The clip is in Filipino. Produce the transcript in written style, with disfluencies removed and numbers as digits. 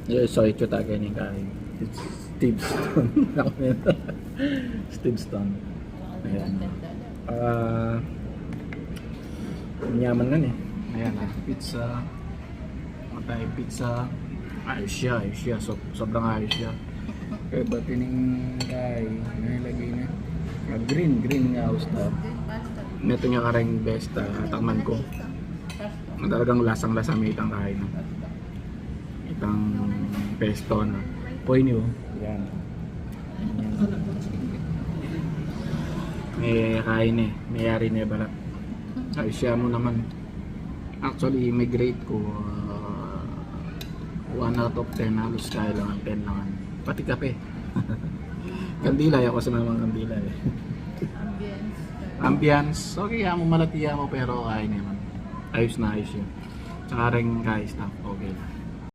Yo, so ito tagay ni kay. It's Steve Stone. Steve Stone. Ayan. Yaman nga eh. Ayan pizza. Matay pizza. Ayos siya. Sobrang ayos siya. Kaya ba tining kay nilagay na? Green nga usta. Neto niya kareng best takman ko. Talagang lasang-lasa may itang kain. Itang pesto na. Poy niyo. Yan. May kain eh. Mayari na balat. Ay siya mo naman. Actually may grade ko 1 out of 10 halos kaya lang 10 lang. Pati kape. Kandila ako sa mga kandila eh. Ambience. Okay mo malatiya mo pero kain naman. Ayos na ayos yun. Tsaka rin kaya staff. Okay na.